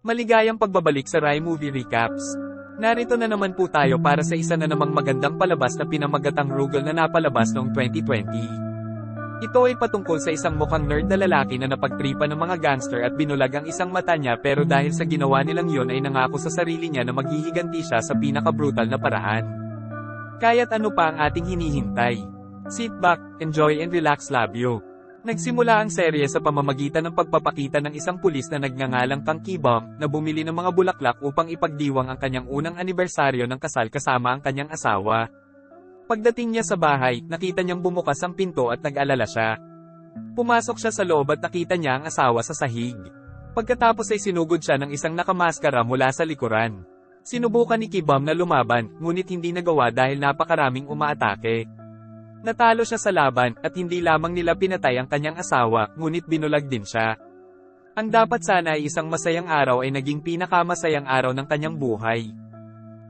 Maligayang pagbabalik sa Rai Movie Recaps. Narito na naman po tayo para sa isa na namang magandang palabas na pinamagatang Rugal na napalabas noong 2020. Ito ay patungkol sa isang mukhang nerd na lalaki na napagtripan ng mga gangster at binulag ang isang mata niya, pero dahil sa ginawa nilang yon ay nangako sa sarili niya na maghihiganti siya sa pinaka-brutal na paraan. Kaya't ano pa ang ating hinihintay? Sit back, enjoy and relax, love you. Nagsimula ang serye sa pamamagitan ng pagpapakita ng isang pulis na nagngangalang Kang Ki-bum, na bumili ng mga bulaklak upang ipagdiwang ang kanyang unang anibersaryo ng kasal kasama ang kanyang asawa. Pagdating niya sa bahay, nakita niyang bumukas ang pinto at nag-alala siya. Pumasok siya sa loob at nakita niya ang asawa sa sahig. Pagkatapos ay sinugod siya ng isang nakamaskara mula sa likuran. Sinubukan ni Ki-bum na lumaban, ngunit hindi nagawa dahil napakaraming umaatake. Natalo siya sa laban, at hindi lamang nila pinatay ang kanyang asawa, ngunit binulag din siya. Ang dapat sana ay isang masayang araw ay naging pinakamasayang araw ng kanyang buhay.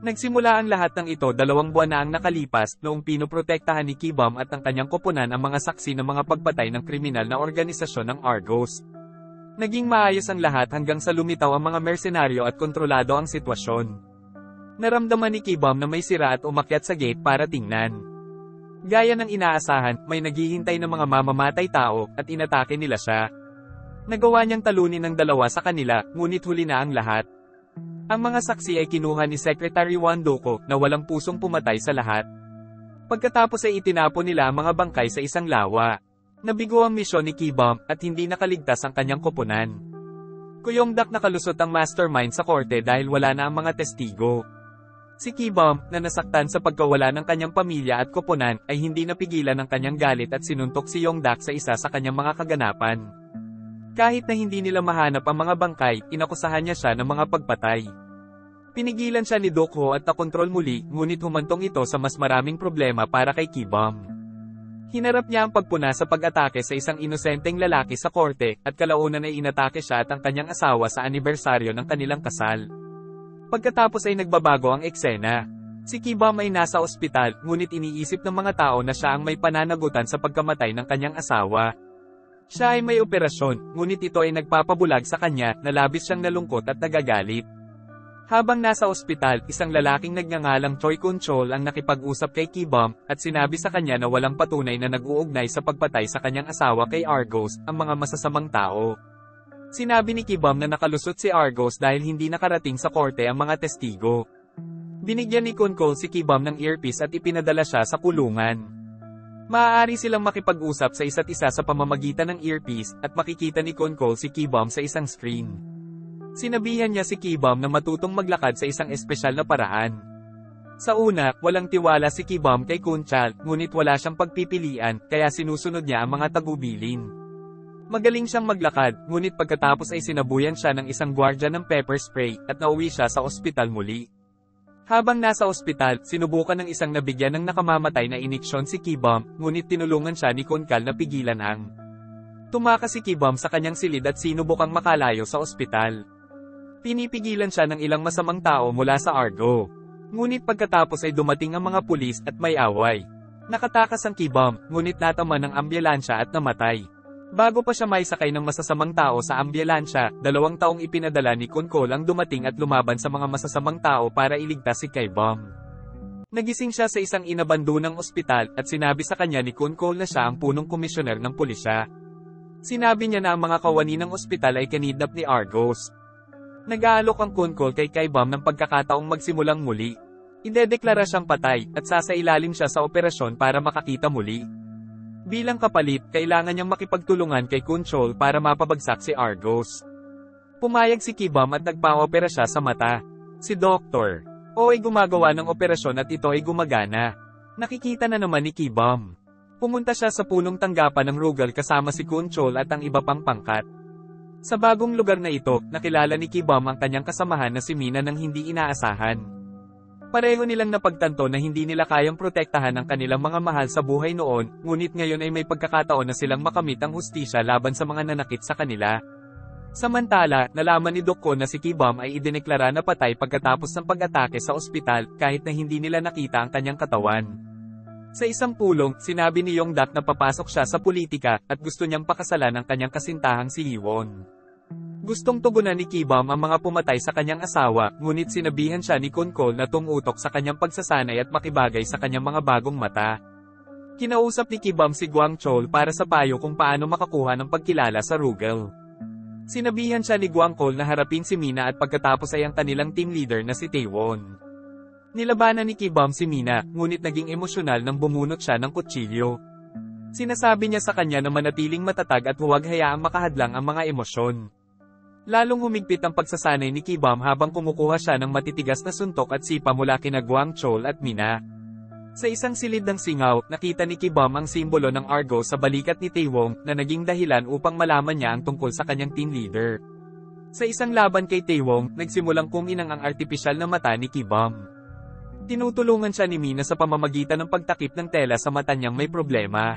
Nagsimula ang lahat ng ito 2 buwan na ang nakalipas, noong pinoprotektahan ni Ki-bum at ang kanyang koponan ang mga saksi ng mga pagpatay ng kriminal na organisasyon ng Argos. Naging maayos ang lahat hanggang sa lumitaw ang mga mersenaryo at kontrolado ang sitwasyon. Naramdaman ni Ki-bum na may sira at umakyat sa gate para tingnan. Gaya ng inaasahan, may naghihintay ng mga mamamatay tao, at inatake nila siya. Nagawa niyang talunin ng 2 sa kanila, ngunit huli na ang lahat. Ang mga saksi ay kinuha ni Secretary Wandoko, na walang pusong pumatay sa lahat. Pagkatapos ay itinapon nila ang mga bangkay sa isang lawa. Nabigo ang misyon ni Ki-bum, at hindi nakaligtas ang kanyang koponan. Kuyongdak nakalusot ang mastermind sa korte dahil wala na ang mga testigo. Si Ki-bum, na nasaktan sa pagkawala ng kanyang pamilya at koponan, ay hindi napigilan ng kanyang galit at sinuntok si Yongdak sa isa sa kanyang mga kaganapan. Kahit na hindi nila mahanap ang mga bangkay, inakusahan niya siya ng mga pagpatay. Pinigilan siya ni Dokho at nakontrol muli, ngunit humantong ito sa mas maraming problema para kay Ki-bum. Hinarap niya ang pagpuna sa pag-atake sa isang inosenteng lalaki sa korte, at kalaunan ay inatake siya at ang kanyang asawa sa anibersaryo ng kanilang kasal. Pagkatapos ay nagbabago ang eksena. Si Ki-bum ay nasa ospital, ngunit iniisip ng mga tao na siya ang may pananagutan sa pagkamatay ng kanyang asawa. Siya ay may operasyon, ngunit ito ay nagpapabulag sa kanya, na labis siyang nalungkot at nagagalit. Habang nasa ospital, isang lalaking nagngangalang Choi Kun-chol ang nakipag-usap kay Ki-bum, at sinabi sa kanya na walang patunay na nag-uugnay sa pagpatay sa kanyang asawa kay Argos, ang mga masasamang tao. Sinabi ni Ki-bum na nakalusot si Argos dahil hindi nakarating sa korte ang mga testigo. Binigyan ni Kun-chol si Ki-bum ng earpiece at ipinadala siya sa kulungan. Maaari silang makipag-usap sa isa't isa sa pamamagitan ng earpiece, at makikita ni Kun-chol si Ki-bum sa isang screen. Sinabihan niya si Ki-bum na matutong maglakad sa isang espesyal na paraan. Sa una, walang tiwala si Ki-bum kay Kun-chol, ngunit wala siyang pagpipilian, kaya sinusunod niya ang mga tagubilin. Magaling siyang maglakad, ngunit pagkatapos ay sinabuyan siya ng isang gwardya ng pepper spray, at nauwi siya sa ospital muli. Habang nasa ospital, sinubukan ng isang nabigyan ng nakamamatay na iniksyon si Ki-bum, ngunit tinulungan siya ni Kun-chol na pigilan ang tumakas si Ki-bum sa kanyang silid at sinubukang makalayo sa ospital. Pinipigilan siya ng ilang masamang tao mula sa Argo. Ngunit pagkatapos ay dumating ang mga pulis at may away. Nakatakas ang Ki-bum, ngunit natama ng ambulansya at namatay. Bago pa siya maisakay ng masasamang tao sa ambulansya, 2 taong ipinadala ni Kun-chol ang dumating at lumaban sa mga masasamang tao para iligtas si Ki-bum. Nagising siya sa isang inabandonang ospital, at sinabi sa kanya ni Kun-chol na siya ang punong komisyoner ng pulisya. Sinabi niya na ang mga kawani ng ospital ay kinidnap ni Argos. Nag-aalok ang Kun-chol kay Ki-bum ng pagkakataong magsimulang muli. Idedeklara siyang patay, at sasailalim siya sa operasyon para makakita muli. Bilang kapalit, kailangan niyang makipagtulungan kay Kun-chol para mapabagsak si Argos. Pumayag si Ki-bum at nagpa-opera siya sa mata. Si Dr. O ay gumagawa ng operasyon at ito ay gumagana. Nakikita na naman ni Ki-bum. Pumunta siya sa punong tanggapan ng Rugal kasama si Kun-chol at ang iba pang pangkat. Sa bagong lugar na ito, nakilala ni Ki-bum ang kanyang kasamahan na si Mina nang hindi inaasahan. Pareho nilang napagtanto na hindi nila kayang protektahan ang kanilang mga mahal sa buhay noon, ngunit ngayon ay may pagkakataon na silang makamit ang hustisya laban sa mga nanakit sa kanila. Samantala, nalaman ni Dokho na si Ki-bum ay idineklara na patay pagkatapos ng pag-atake sa ospital, kahit na hindi nila nakita ang kanyang katawan. Sa isang pulong, sinabi ni Yongdak na papasok siya sa politika, at gusto niyang pakasalan ang kanyang kasintahang si Hiwon. Gustong tugunan ni Kibam ang mga pumatay sa kanyang asawa, ngunit sinabihan siya ni Kunkol na tumutok sa kanyang pagsasanay at makibagay sa kanyang mga bagong mata. Kinausap ni Kibam si Guang Chol para sa payo kung paano makakuha ng pagkilala sa Rugal. Sinabihan siya ni Guang Chol na harapin si Mina at pagkatapos ay ang kanilang team leader na si Taewon. Nilabanan ni Kibam si Mina, ngunit naging emosyonal nang bumunot siya ng kutsilyo. Sinasabi niya sa kanya na manatiling matatag at huwag hayaang makahadlang ang mga emosyon. Lalong humigpit ang pagsasanay ni Kibam habang kumukuha siya ng matitigas na suntok at sipa mula kina Guang Chol at Mina. Sa isang silid ng singaw, nakita ni Kibam ang simbolo ng Argo sa balikat ni Taewon na naging dahilan upang malaman niya ang tungkol sa kanyang team leader. Sa isang laban kay Taewon, nagsimulang kuminang ang artipisyal na mata ni Kibam. Tinutulungan siya ni Mina sa pamamagitan ng pagtakip ng tela sa mata niyang may problema.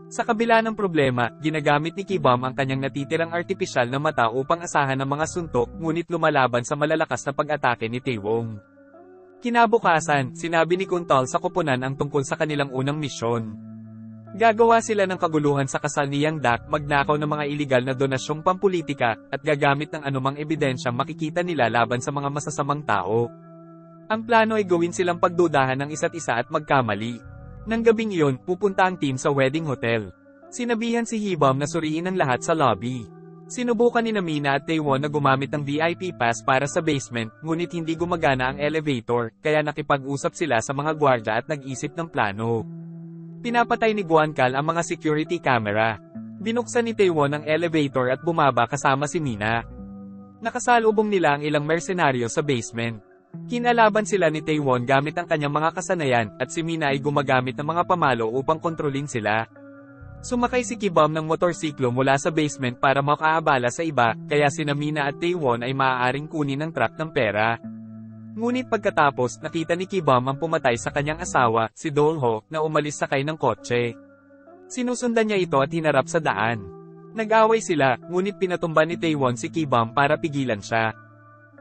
Sa kabila ng problema, ginagamit ni Kibam ang kanyang natitirang artipisyal na mata upang asahan ang mga suntok, ngunit lumalaban sa malalakas na pag-atake ni Taewon. Kinabukasan, sinabi ni Kuntol sa koponan ang tungkol sa kanilang unang misyon. Gagawa sila ng kaguluhan sa kasal ni Yang Dak, magnakaw ng mga iligal na donasyong pampulitika, at gagamit ng anumang ebidensyang makikita nila laban sa mga masasamang tao. Ang plano ay gawin silang pagdudahan ng isa't isa at magkamali. Nang gabing iyon, pupunta ang team sa wedding hotel. Sinabihan si Hibam na suriin ang lahat sa lobby. Sinubukan ni Mina at Taewon na gumamit ng VIP pass para sa basement, ngunit hindi gumagana ang elevator, kaya nakipag-usap sila sa mga gwardya at nag-isip ng plano. Pinapatay ni Guankal ang mga security camera. Binuksan ni Taewon ang elevator at bumaba kasama si Mina. Nakasalubong nila ang ilang mersenaryo sa basement. Kinalaban sila ni Taewon gamit ang kanyang mga kasanayan, at si Mina ay gumagamit ng mga pamalo upang kontrolin sila. Sumakay si Kibam ng motorsiklo mula sa basement para makaabala sa iba, kaya sina Mina at Taewon ay maaaring kunin ng truck ng pera. Ngunit pagkatapos, nakita ni Kibam ang pumatay sa kanyang asawa, si Dolho, na umalis sakay ng kotse. Sinusundan niya ito at hinarap sa daan. Nag-away sila, ngunit pinatumba ni Taewon si Kibam para pigilan siya.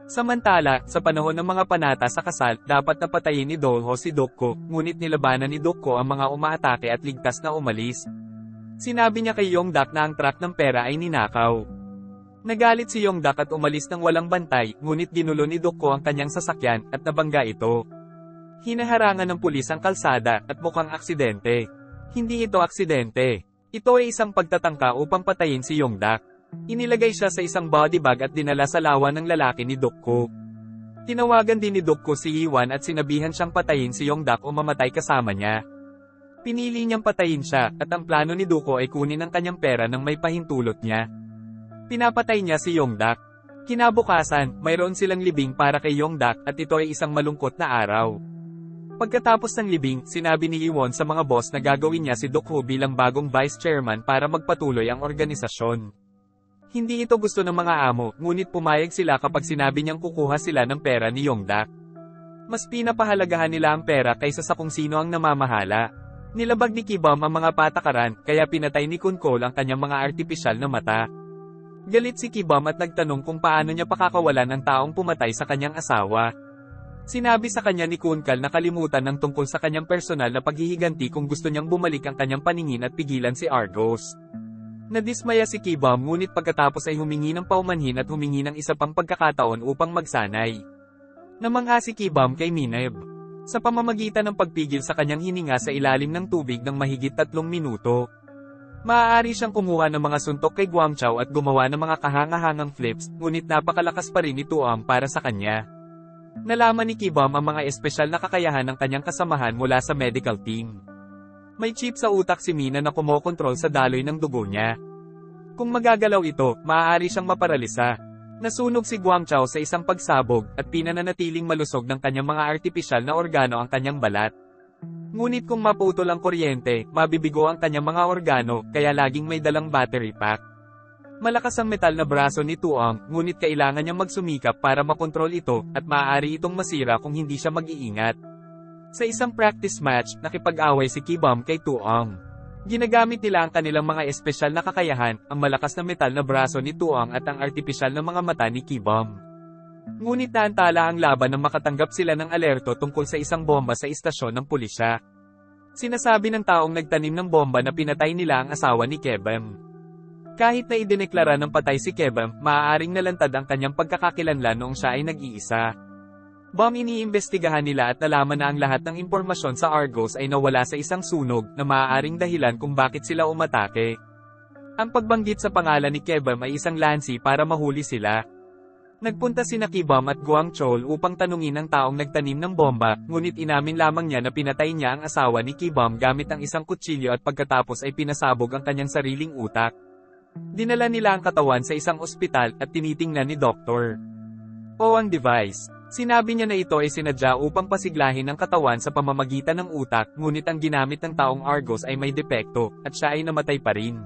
Samantala, sa panahon ng mga panata sa kasal, dapat na patayin ni Dolho si Dokko, ngunit nilabanan ni Dokko ang mga umaatake at ligtas na umalis. Sinabi niya kay Yongdak na ang truck ng pera ay ninakaw. Nagalit si Yongdak at umalis ng walang bantay, ngunit ginulo ni Dokko ang kanyang sasakyan, at nabangga ito. Hinaharangan ng pulis ang kalsada, at mukhang aksidente. Hindi ito aksidente. Ito ay isang pagtatangka upang patayin si Yongdak. Inilagay siya sa isang body bag at dinala sa lawa ng lalaki ni Dokko. Tinawagan din ni Dokko si Iwan at sinabihan siyang patayin si Yongdak o mamatay kasama niya. Pinili niyang patayin siya, at ang plano ni Dokko ay kunin ang kanyang pera nang may pahintulot niya. Pinapatay niya si Yongdak. Kinabukasan, mayroon silang libing para kay Yongdak, at ito ay isang malungkot na araw. Pagkatapos ng libing, sinabi ni Iwan sa mga boss na gagawin niya si Dokko bilang bagong vice chairman para magpatuloy ang organisasyon. Hindi ito gusto ng mga amo, ngunit pumayag sila kapag sinabi niyang kukuha sila ng pera ni Yongdak. Mas pinapahalagahan nila ang pera kaysa sa kung sino ang namamahala. Nilabag ni Kibam ang mga patakaran, kaya pinatay ni Kunkol ang kanyang mga artipisyal na mata. Galit si Kibam at nagtanong kung paano niya pakakawalan ang taong pumatay sa kanyang asawa. Sinabi sa kanya ni Kunkal na kalimutan ng tungkol sa kanyang personal na paghihiganti kung gusto niyang bumalik ang kanyang paningin at pigilan si Argos. Nadismaya si Kibam ngunit pagkatapos ay humingi ng paumanhin at humingi ng isa pang pagkakataon upang magsanay. Namangha si Kibam kay Mineb. Sa pamamagitan ng pagpigil sa kanyang hininga sa ilalim ng tubig ng mahigit 3 minuto. Maaari siyang kumuha ng mga suntok kay Guangchao at gumawa ng mga kahangahangang flips, ngunit napakalakas pa rin ni Tuam para sa kanya. Nalaman ni Kibam ang mga espesyal na kakayahan ng kanyang kasamahan mula sa medical team. May chip sa utak si Mina na kumokontrol sa daloy ng dugo niya. Kung magagalaw ito, maaari siyang maparalisa. Nasunog si Guangchao sa isang pagsabog, at pinananatiling malusog ng kanyang mga artipisyal na organo ang kanyang balat. Ngunit kung maputol ang kuryente, mabibigo ang kanyang mga organo, kaya laging may dalang battery pack. Malakas ang metal na braso ni Tuam, ngunit kailangan niyang magsumikap para makontrol ito, at maaari itong masira kung hindi siya mag-iingat. Sa isang practice match, nakipag-away si Kibam kay Tuam. Ginagamit nila ang kanilang mga espesyal na kakayahan, ang malakas na metal na braso ni Tuam at ang artipisyal na mga mata ni Kibam. Ngunit naantala ang laban nang makatanggap sila ng alerto tungkol sa isang bomba sa istasyon ng pulisya. Sinasabi ng taong nagtanim ng bomba na pinatay nila ang asawa ni Kebem. Kahit na idineklara ng patay si Kebam, maaaring nalantad ang kanyang pagkakakilanlan noong siya ay nag-iisa. Iniimbestigahan nila at nalaman na ang lahat ng impormasyon sa Argos ay nawala sa isang sunog na maaaring dahilan kung bakit sila umatake. Ang pagbanggit sa pangalan ni Kebam ay isang lansi para mahuli sila. Nagpunta sina Kebam at Guang Chol upang tanungin ang taong nagtanim ng bomba, ngunit inamin lamang niya na pinatay niya ang asawa ni Kebam gamit ang isang kutsilyo at pagkatapos ay pinasabog ang kanyang sariling utak. Dinala nila ang katawan sa isang ospital at tinitingnan ni Dr. O ang device. Sinabi niya na ito ay sinadya upang pasiglahin ang katawan sa pamamagitan ng utak, ngunit ang ginamit ng taong Argos ay may depekto, at siya ay namatay pa rin.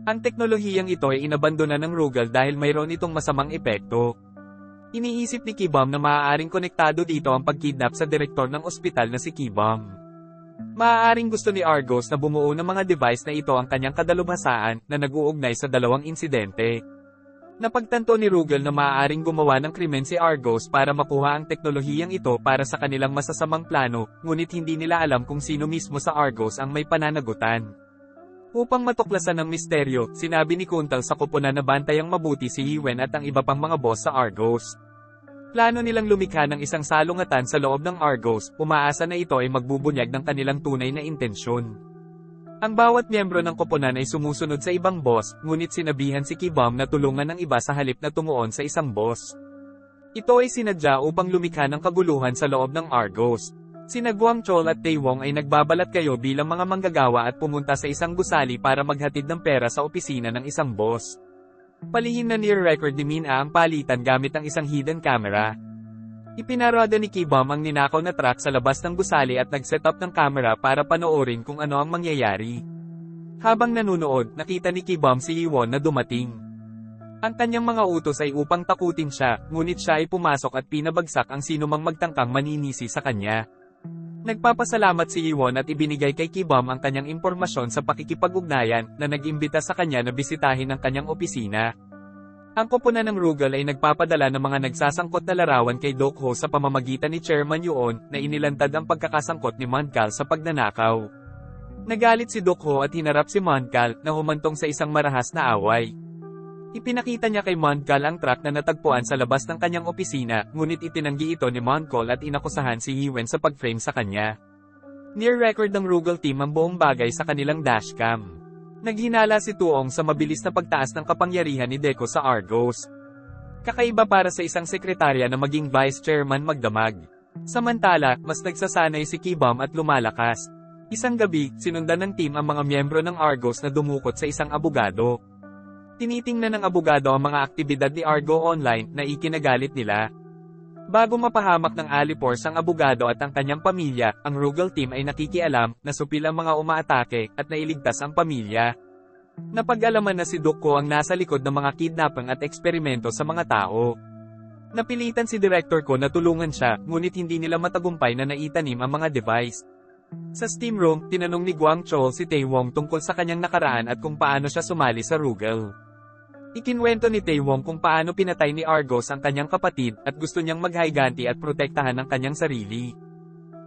Ang teknolohiyang ito ay inabandona ng Rugal dahil mayroon itong masamang epekto. Iniisip ni Kebam na maaaring konektado dito ang pagkidnap sa direktor ng ospital na si Kebam. Maaaring gusto ni Argos na bumuo ng mga device na ito ang kanyang kadalubhasaan na nag-uugnay sa dalawang insidente. Napagtanto ni Rugal na maaaring gumawa ng krimen si Argos para makuha ang teknolohiyang ito para sa kanilang masasamang plano, ngunit hindi nila alam kung sino mismo sa Argos ang may pananagutan. Upang matuklasan ang misteryo, sinabi ni Kuntal sa koponan na bantayang mabuti si Yiwen at ang iba pang mga boss sa Argos. Plano nilang lumikha ng isang salungatan sa loob ng Argos, umaasa na ito ay magbubunyag ng kanilang tunay na intensyon. Ang bawat miyembro ng koponan ay sumusunod sa ibang boss, ngunit sinabihan si Kebam na tulungan ng iba sa halip na tumuon sa isang boss. Ito ay sinadya upang lumikha ng kaguluhan sa loob ng Argos. Sina Guang Chol at Taewong ay nagbabalat kayo bilang mga manggagawa at pumunta sa isang gusali para maghatid ng pera sa opisina ng isang boss. Palihim na near record ni Mina ang palitan gamit ang isang hidden camera. Ipinarada ni Kebam ang ninakaw na truck sa labas ng gusali at nag-set up ng camera para panoorin kung ano ang mangyayari. Habang nanunood, nakita ni Kebam si Yiwon na dumating. Ang kanyang mga utos ay upang takutin siya, ngunit siya ay pumasok at pinabagsak ang sinumang magtangkang maninisi sa kanya. Nagpapasalamat si Yiwon at ibinigay kay Kebam ang kanyang impormasyon sa pakikipag-ugnayan na nag-imbita sa kanya na bisitahin ang kanyang opisina. Ang koponan ng Rugal ay nagpapadala ng mga nagsasangkot na larawan kay Dokho sa pamamagitan ni Chairman Yuon na inilantad ang pagkakasangkot ni Monkal sa pagnanakaw. Nagalit si Dokho at hinarap si Monkal na humantong sa isang marahas na away. Ipinakita niya kay Monkal ang truck na natagpuan sa labas ng kanyang opisina, ngunit itinanggi ito ni Monkal at inakusahan si Yiwen sa pag-frame sa kanya. Near record ng Rugal team ang buong bagay sa kanilang dashcam. Naghinala si Tuong sa mabilis na pagtaas ng kapangyarihan ni Deco sa Argos. Kakaiba para sa isang sekretarya na maging vice chairman magdamag. Samantala, mas nagsasanay si Kebam at lumalakas. Isang gabi, sinundan ng team ang mga miyembro ng Argos na dumukot sa isang abogado. Tinitingnan ng abogado ang mga aktibidad ni Argo online na ikinagalit nila. Bago mapahamak ng alipors ang abogado at ang kanyang pamilya, ang Rugal team ay nakikialam na supil ang mga umaatake at nailigtas ang pamilya. Napag-alaman na si Dokko ang nasa likod ng mga kidnapping at eksperimento sa mga tao. Napilitan si director ko na tulungan siya, ngunit hindi nila matagumpay na naitanim ang mga device. Sa steam room, tinanong ni Guang Chol si Taewong tungkol sa kanyang nakaraan at kung paano siya sumali sa Rugal. Ikinwento ni Taewong kung paano pinatay ni Argos ang kanyang kapatid at gusto niyang maghayganti at protektahan ang kanyang sarili.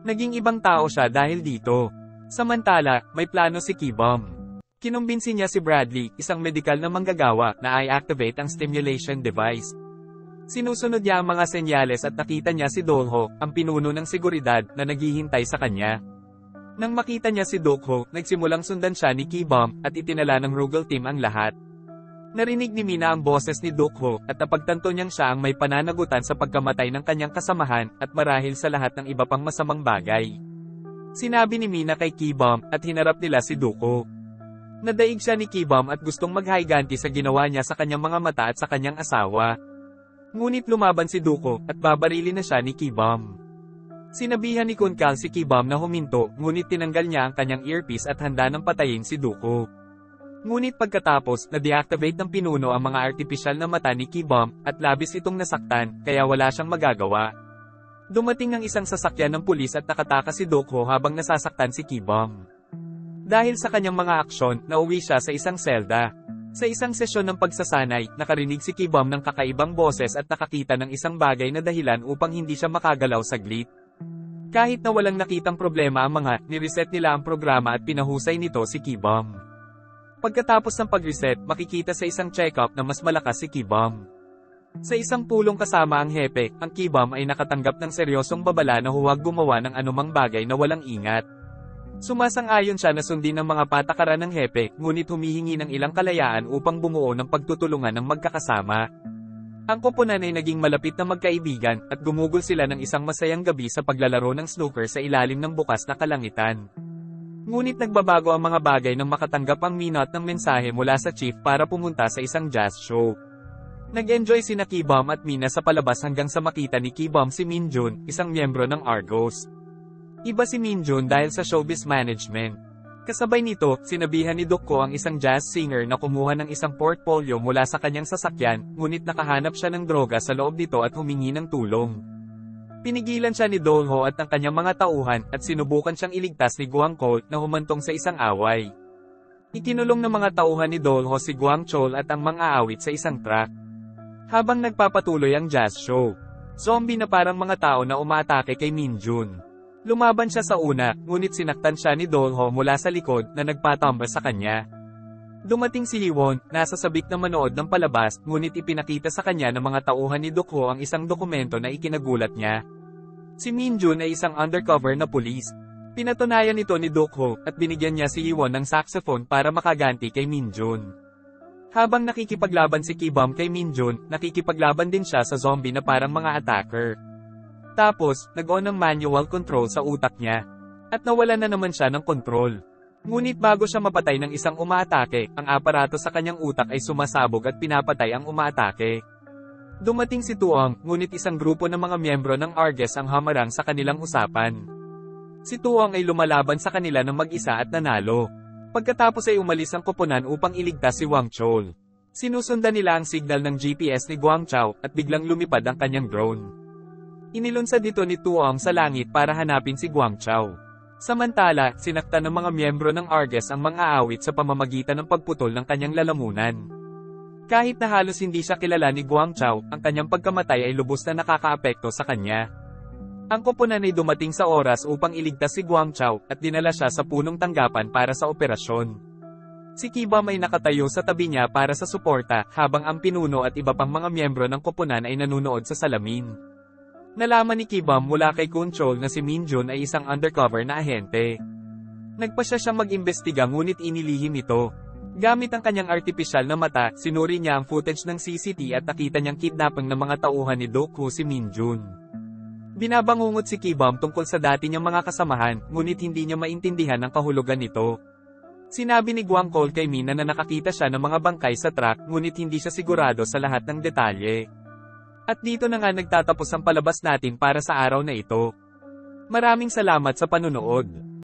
Naging ibang tao siya dahil dito. Samantala, may plano si Kebam. Kinumbinsi niya si Bradley, isang medikal na manggagawa, na i-activate ang stimulation device. Sinusunod niya ang mga senyales at nakita niya si Dolho, ang pinuno ng seguridad, na naghihintay sa kanya. Nang makita niya si Dokho, nagsimulang sundan siya ni Kebam at itinala ng Rugal team ang lahat. Narinig ni Mina ang boses ni Dokho at napagtanto niyang siya ang may pananagutan sa pagkamatay ng kanyang kasamahan at marahil sa lahat ng iba pang masamang bagay. Sinabi ni Mina kay Kebam at hinarap nila si Dokho. Nadaig siya ni Kebam at gustong maghayganti sa ginawa niya sa kanyang mga mata at sa kanyang asawa. Ngunit lumaban si Dokho at babarilin na siya ni Kebam. Sinabihan ni Kunkal si Kebam na huminto, ngunit tinanggal niya ang kanyang earpiece at handa nang patayin si Dokho. Ngunit pagkatapos, na-deactivate ng pinuno ang mga artipisyal na mata ni Kebam, at labis itong nasaktan, kaya wala siyang magagawa. Dumating ang isang sasakyan ng pulis at nakataka si Dokho habang nasasaktan si Kebam. Dahil sa kanyang mga aksyon, nauwi siya sa isang selda. Sa isang sesyon ng pagsasanay, nakarinig si Kebam ng kakaibang boses at nakakita ng isang bagay na dahilan upang hindi siya makagalaw saglit. Kahit na walang nakitang problema ang mga, nireset nila ang programa at pinahusay nito si Kebam. Pagkatapos ng pag-reset, makikita sa isang check-up na mas malakas si Ki-Bum. Sa isang pulong kasama ang hepe, ang Ki-Bum ay nakatanggap ng seryosong babala na huwag gumawa ng anumang bagay na walang ingat. Sumasang-ayon siya na sundin ang mga patakaran ng hepe, ngunit humihingi ng ilang kalayaan upang bumuo ng pagtutulungan ng magkakasama. Ang koponan ay naging malapit na magkaibigan, at gumugol sila ng isang masayang gabi sa paglalaro ng snooker sa ilalim ng bukas na kalangitan. Ngunit nagbabago ang mga bagay nang makatanggap ang Minot ng mensahe mula sa chief para pumunta sa isang jazz show. Nag-enjoy sina Ki-Bum at Mina sa palabas hanggang sa makita ni Ki-Bum si Min-jun, isang miyembro ng Argos. Iba si Min-jun dahil sa showbiz management. Kasabay nito, sinabihan ni Dokko ang isang jazz singer na kumuha ng isang portfolio mula sa kanyang sasakyan, ngunit nakahanap siya ng droga sa loob nito at humingi ng tulong. Pinigilan siya ni Dolho at ng kanyang mga tauhan, at sinubukan siyang iligtas ni Guang Chol na humantong sa isang away. Ikinulong ng mga tauhan ni Dolho si Guang Chol at ang mga awit sa isang truck. Habang nagpapatuloy ang jazz show, zombie na parang mga tao na umaatake kay Min-jun. Lumaban siya sa una, ngunit sinaktan siya ni Dolho mula sa likod na nagpatamba sa kanya. Dumating si Liwon, nasa sabik na manood ng palabas, ngunit ipinakita sa kanya ng mga tauhan ni Dokho ang isang dokumento na ikinagulat niya. Si Min-jun ay isang undercover na pulis. Pinatunayan ito ni Dokho, at binigyan niya si Liwon ng saxophone para makaganti kay Min-jun. Habang nakikipaglaban si Ki-Bum kay Min-jun, nakikipaglaban din siya sa zombie na parang mga attacker. Tapos, nag-on ng manual control sa utak niya. At nawalan na naman siya ng kontrol. Ngunit bago siya mapatay ng isang umaatake, ang aparato sa kanyang utak ay sumasabog at pinapatay ang umaatake. Dumating si Tuong, ngunit isang grupo ng mga miyembro ng Arges ang hamarang sa kanilang usapan. Si Tuong ay lumalaban sa kanila ng mag-isa at nanalo. Pagkatapos ay umalis ang koponan upang iligtas si Wang Chol. Sinusundan nila ang signal ng GPS ni Guang Chao, at biglang lumipad ang kanyang drone. Inilunsad dito ni Tuong sa langit para hanapin si Guang Chao. Samantala, sinaktan ng mga miyembro ng Arges ang mga awit sa pamamagitan ng pagputol ng kanyang lalamunan. Kahit na halos hindi siya kilala ni Guang Chao, ang kanyang pagkamatay ay lubos na nakakaapekto sa kanya. Ang koponan ay dumating sa oras upang iligtas si Guang Chao, at dinala siya sa punong tanggapan para sa operasyon. Si Ki-Bum ay nakatayo sa tabi niya para sa suporta, habang ang pinuno at iba pang mga miyembro ng koponan ay nanunood sa salamin. Nalaman ni Ki-Bum mula kay Kun Chol na si Min-jun ay isang undercover na ahente. Nagpasya siyang mag-imbestiga ngunit inilihim ito. Gamit ang kanyang artipisyal na mata, sinuri niya ang footage ng CCTV at nakita niyang kidnapping ng mga tauhan ni Dokho si Min-jun. Binabangungot si Ki-Bum tungkol sa dati niyang mga kasamahan, ngunit hindi niya maintindihan ang kahulugan nito. Sinabi ni Guang Chol kay Mina na nakakita siya ng mga bangkay sa truck, ngunit hindi siya sigurado sa lahat ng detalye. At dito na nga nagtatapos ang palabas natin para sa araw na ito. Maraming salamat sa panunood.